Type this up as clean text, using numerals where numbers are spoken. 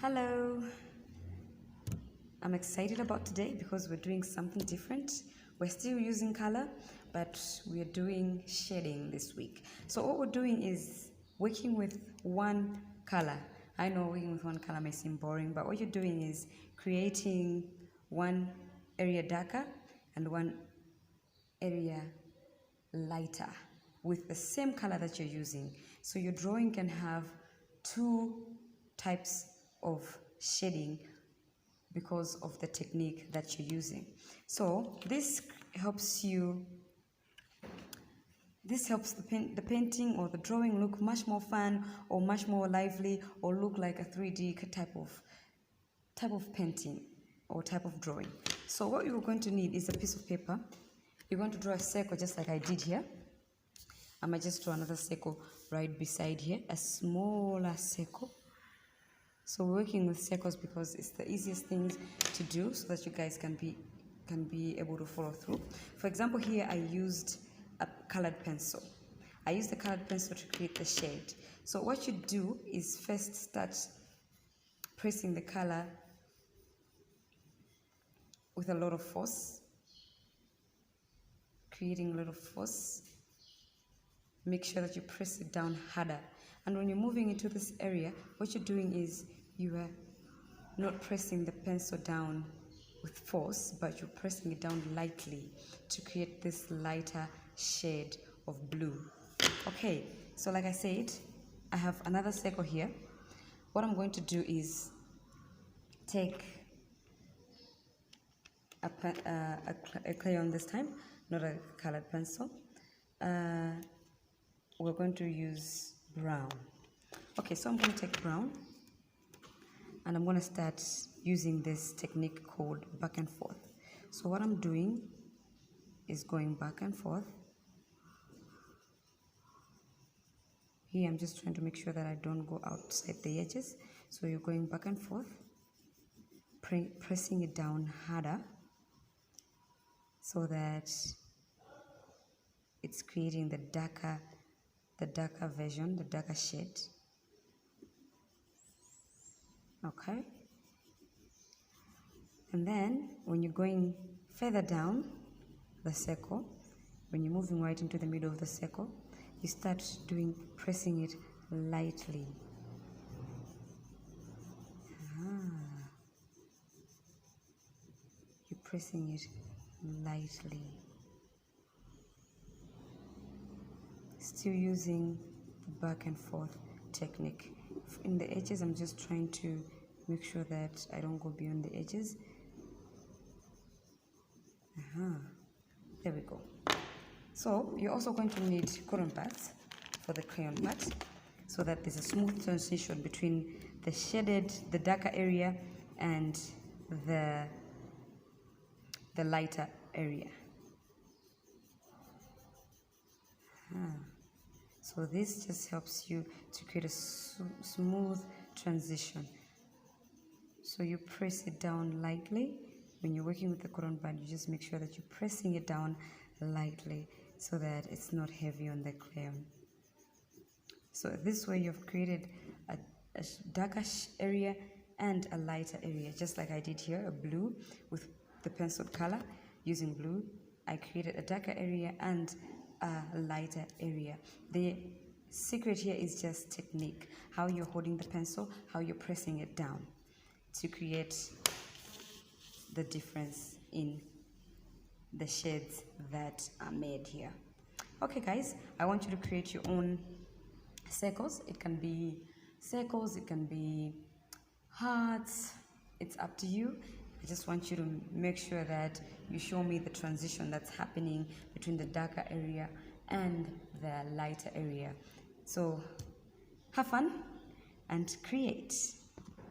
Hello, I'm excited about today because we're doing something different. We're still using color, but we're doing shading this week. So what we're doing is working with one color. I know working with one color may seem boring, but what you're doing is creating one area darker and one area lighter with the same color that you're using. So your drawing can have two types of shading because of the technique that you're using. So this helps the painting or the drawing look much more fun or much more lively or look like a 3D type of painting or type of drawing. So what you're going to need is a piece of paper. You're going to draw a circle just like I did here. I might just draw another circle right beside here, a smaller circle. So we're working with circles because it's the easiest things to do so that you guys can be able to follow through. For example, here I used a colored pencil. I used the colored pencil to create the shade. So what you do is first start pressing the color with a lot of force, creating a lot of force. Make sure that you press it down harder. And when you're moving into this area, what you're doing is you are not pressing the pencil down with force, but you're pressing it down lightly to create this lighter shade of blue. Okay, so like I said, I have another circle here. What I'm going to do is take a crayon this time, not a colored pencil. We're going to use brown. Okay, so I'm going to take brown and I'm going to start using this technique called back and forth. So what I'm doing is going back and forth. Here I'm just trying to make sure that I don't go outside the edges. So you're going back and forth, pressing it down harder so that it's creating the darker version, the darker shade. Okay, and then when you're going further down the circle, when you're moving right into the middle of the circle, you start pressing it lightly. You're pressing it lightly. Still using the back and forth technique. In the edges, I'm just trying to make sure that I don't go beyond the edges. There we go. So you're also going to need cotton pads for the crayon pads so that there's a smooth transition between the darker area and the lighter area. So this just helps you to create a smooth transition. So you press it down lightly. When you're working with the cotton pad, you just make sure that you're pressing it down lightly so that it's not heavy on the crayon. So this way you've created a darker area and a lighter area, just like I did here, a blue with the pencil color. Using blue, I created a darker area and a lighter area. The secret here is just technique, how you're holding the pencil, how you're pressing it down to create the difference in the shades that are made here. Okay guys, I want you to create your own circles. It can be circles, it can be hearts, it's up to you. I just want you to make sure that you show me the transition that's happening between the darker area and the lighter area. So have fun and create.